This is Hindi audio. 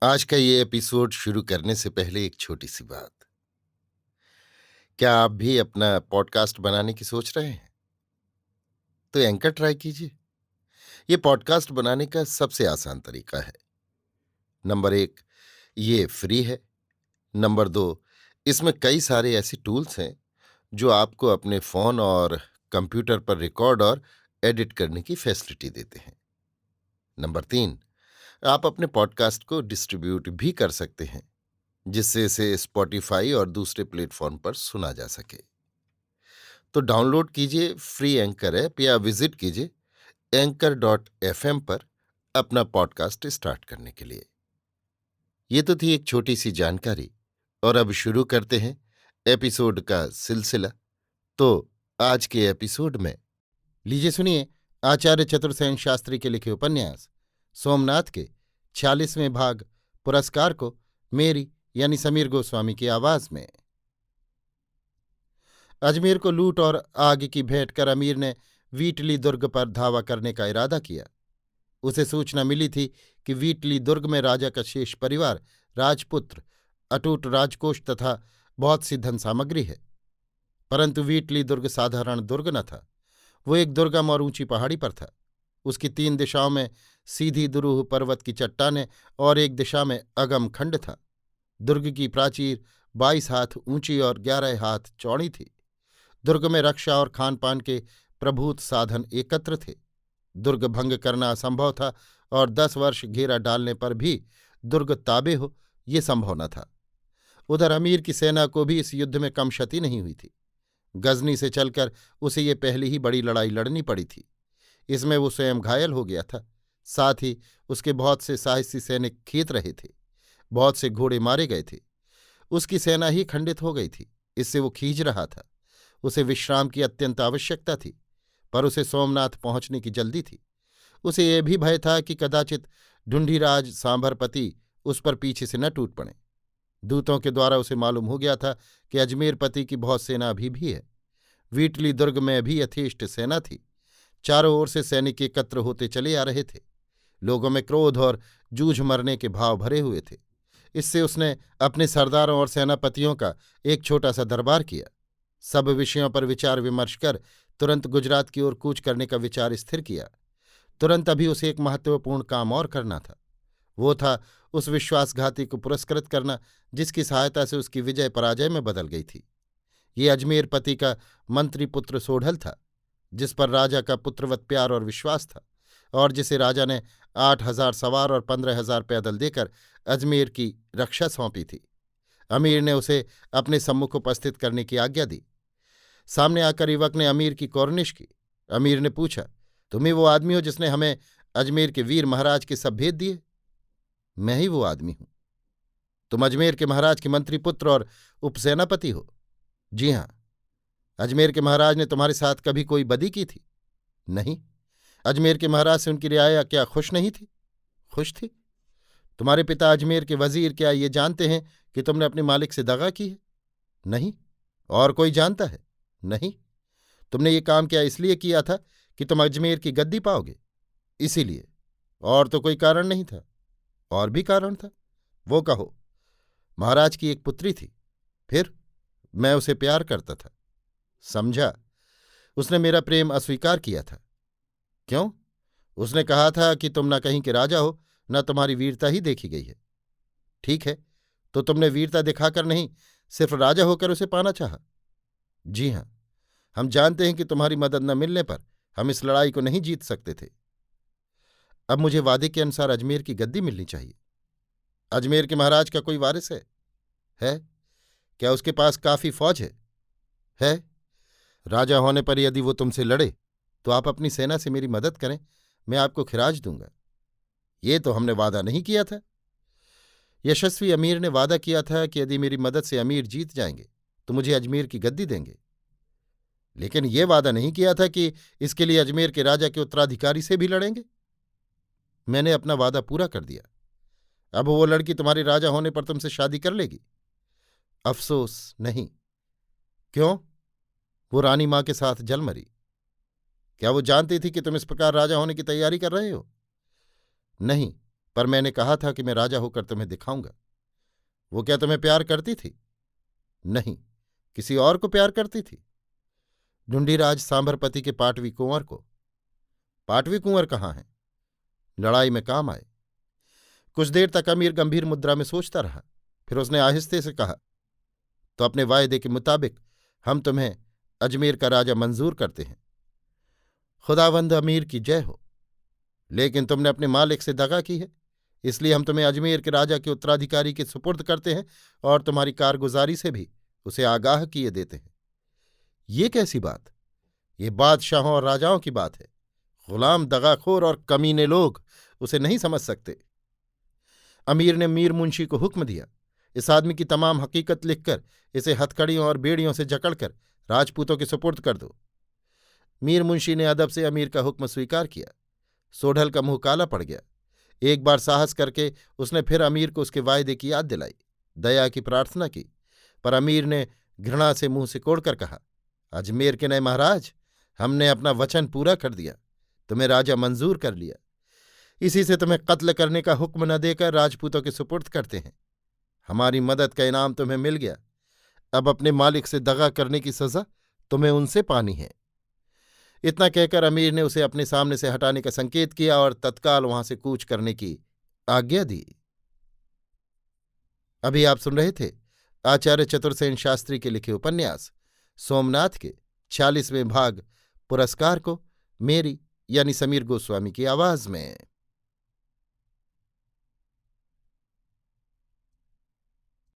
आज का ये एपिसोड शुरू करने से पहले एक छोटी सी बात। क्या आप भी अपना पॉडकास्ट बनाने की सोच रहे हैं? तो एंकर ट्राई कीजिए। ये पॉडकास्ट बनाने का सबसे आसान तरीका है। नंबर 1, ये फ्री है। नंबर 2, इसमें कई सारे ऐसे टूल्स हैं जो आपको अपने फ़ोन और कंप्यूटर पर रिकॉर्ड और एडिट करने की फैसिलिटी देते हैं। नंबर 3, आप अपने पॉडकास्ट को डिस्ट्रीब्यूट भी कर सकते हैं, जिससे इसे स्पॉटिफाई और दूसरे प्लेटफॉर्म पर सुना जा सके। तो डाउनलोड कीजिए फ्री एंकर ऐप या विजिट कीजिए anchor.fm पर अपना पॉडकास्ट स्टार्ट करने के लिए। ये तो थी एक छोटी सी जानकारी, और अब शुरू करते हैं एपिसोड का सिलसिला। तो आज के एपिसोड में लीजिए सुनिए आचार्य चतुर्सेन शास्त्री के लिखे उपन्यास सोमनाथ के 46वें भाग पुरस्कार को मेरी यानी समीर गोस्वामी की आवाज में। अजमेर को लूट और आग की भेंट कर अमीर ने वीटली दुर्ग पर धावा करने का इरादा किया। उसे सूचना मिली थी कि वीटली दुर्ग में राजा का शेष परिवार, राजपुत्र, अटूट राजकोष तथा बहुत सी धन सामग्री है। परंतु वीटली दुर्ग साधारण दुर्ग न था। वो एक दुर्गम और ऊंची पहाड़ी पर था। उसकी 3 दिशाओं में सीधी दुरूह पर्वत की चट्टानें और एक दिशा में अगम खंड था। दुर्ग की प्राचीर 22 हाथ ऊंची और 11 हाथ चौड़ी थी। दुर्ग में रक्षा और खान पान के प्रभूत साधन एकत्र थे। दुर्ग भंग करना असंभव था और 10 वर्ष घेरा डालने पर भी दुर्ग ताबे हो, ये संभव न था। उधर अमीर की सेना को भी इस युद्ध में कम क्षति नहीं हुई थी। गजनी से चलकर उसे ये पहली ही बड़ी लड़ाई लड़नी पड़ी थी। इसमें वो स्वयं घायल हो गया था। साथ ही उसके बहुत से साहसी सैनिक खींच रहे थे। बहुत से घोड़े मारे गए थे। उसकी सेना ही खंडित हो गई थी। इससे वो खींच रहा था। उसे विश्राम की अत्यंत आवश्यकता थी, पर उसे सोमनाथ पहुंचने की जल्दी थी। उसे यह भी भय था कि कदाचित ढूंढीराज सांभरपति उस पर पीछे से न टूट पड़े। दूतों के द्वारा उसे मालूम हो गया था कि अजमेरपति की बहुत सेना अभी भी है। वीटली दुर्ग में भी यथेष्ट सेना थी। चारों ओर से सैनिक एकत्र होते चले आ रहे थे। लोगों में क्रोध और जूझ मरने के भाव भरे हुए थे। इससे उसने अपने सरदारों और सेनापतियों का एक छोटा सा दरबार किया। सब विषयों पर विचार विमर्श कर तुरंत गुजरात की ओर कूच करने का विचार स्थिर किया। तुरंत अभी उसे एक महत्वपूर्ण काम और करना था। वो था उस विश्वासघाती को पुरस्कृत करना जिसकी सहायता से उसकी विजय पराजय में बदल गई थी। ये अजमेरपति का मंत्री पुत्र सोढ़ल था, जिस पर राजा का पुत्रवत प्यार और विश्वास था, और जिसे राजा ने 8,000 सवार और 15,000 पैदल देकर अजमेर की रक्षा सौंपी थी। अमीर ने उसे अपने सम्मुख उपस्थित करने की आज्ञा दी। सामने आकर युवक ने अमीर की कौर्निश की। अमीर ने पूछा, तुम ही वो आदमी हो जिसने हमें अजमेर के वीर महाराज के सब भेद दिए? मैं ही वो आदमी हूं। तुम अजमेर के महाराज के मंत्री पुत्र और उपसेनापति हो? जी हां। अजमेर के महाराज ने तुम्हारे साथ कभी कोई बदी की थी? नहीं। अजमेर के महाराज से उनकी रियाया क्या खुश नहीं थी? खुश थी। तुम्हारे पिता अजमेर के वजीर क्या ये जानते हैं कि तुमने अपने मालिक से दगा की है? नहीं। और कोई जानता है? नहीं। तुमने ये काम क्या इसलिए किया था कि तुम अजमेर की गद्दी पाओगे? इसीलिए। और तो कोई कारण नहीं था? और भी कारण था। वो कहो। महाराज की एक पुत्री थी। फिर? मैं उसे प्यार करता था। समझा। उसने मेरा प्रेम अस्वीकार किया था। क्यों? उसने कहा था कि तुम न कहीं के राजा हो, न तुम्हारी वीरता ही देखी गई है। ठीक है, तो तुमने वीरता दिखाकर नहीं, सिर्फ राजा होकर उसे पाना चाहा? जी हां। हम जानते हैं कि तुम्हारी मदद न मिलने पर हम इस लड़ाई को नहीं जीत सकते थे। अब मुझे वादे के अनुसार अजमेर की गद्दी मिलनी चाहिए। अजमेर के महाराज का कोई वारिस है? है। क्या उसके पास काफी फौज है? है। राजा होने पर यदि वो तुमसे लड़े तो आप अपनी सेना से मेरी मदद करें, मैं आपको खिराज दूंगा। ये तो हमने वादा नहीं किया था। यशस्वी अमीर ने वादा किया था कि यदि मेरी मदद से अमीर जीत जाएंगे तो मुझे अजमेर की गद्दी देंगे। लेकिन ये वादा नहीं किया था कि इसके लिए अजमेर के राजा के उत्तराधिकारी से भी लड़ेंगे। मैंने अपना वादा पूरा कर दिया। अब वो लड़की तुम्हारे राजा होने पर तुमसे शादी कर लेगी? अफसोस नहीं। क्यों? वो रानी मां के साथ जल मरी। क्या वो जानती थी कि तुम इस प्रकार राजा होने की तैयारी कर रहे हो? नहीं, पर मैंने कहा था कि मैं राजा होकर तुम्हें दिखाऊंगा। वो क्या तुम्हें प्यार करती थी? नहीं, किसी और को प्यार करती थी। ढूंढीराज सांभरपति के पाटवी कुंवर को। पाटवी कुंवर कहाँ है? लड़ाई में काम आए। कुछ देर तक अमीर गंभीर मुद्रा में सोचता रहा। फिर उसने आहिस्ते से कहा, तो अपने वायदे के मुताबिक हम तुम्हें अजमेर का राजा मंजूर करते हैं। खुदावंद अमीर की जय हो। लेकिन तुमने अपने मालिक से दगा की है, इसलिए हम तुम्हें अजमेर के राजा के उत्तराधिकारी के सुपुर्द करते हैं और तुम्हारी कारगुजारी से भी उसे आगाह किए देते हैं। ये कैसी बात? ये बादशाहों और राजाओं की बात है। गुलाम, दगाखोर और कमीने लोग उसे नहीं समझ सकते। अमीर ने मीर मुंशी को हुक्म दिया, इस आदमी की तमाम हकीकत लिखकर इसे हथकड़ियों और बेड़ियों से जकड़कर राजपूतों के सुपुर्द कर दो। मीर मुंशी ने अदब से अमीर का हुक्म स्वीकार किया। सोढल का मुंह काला पड़ गया। एक बार साहस करके उसने फिर अमीर को उसके वायदे की याद दिलाई, दया की प्रार्थना की, पर अमीर ने घृणा से मुंह सिकोड़कर कहा, अजमेर के नए महाराज, हमने अपना वचन पूरा कर दिया, तुम्हें राजा मंजूर कर लिया। इसी से तुम्हें कत्ल करने का हुक्म न देकर राजपूतों के सुपुर्द करते हैं। हमारी मदद का इनाम तुम्हें मिल गया। अब अपने मालिक से दगा करने की सजा तुम्हें उनसे पानी है। इतना कहकर अमीर ने उसे अपने सामने से हटाने का संकेत किया और तत्काल वहां से कूच करने की आज्ञा दी। अभी आप सुन रहे थे आचार्य चतुर्सेन शास्त्री के लिखे उपन्यास सोमनाथ के 46वें भाग पुरस्कार को मेरी यानी समीर गोस्वामी की आवाज में।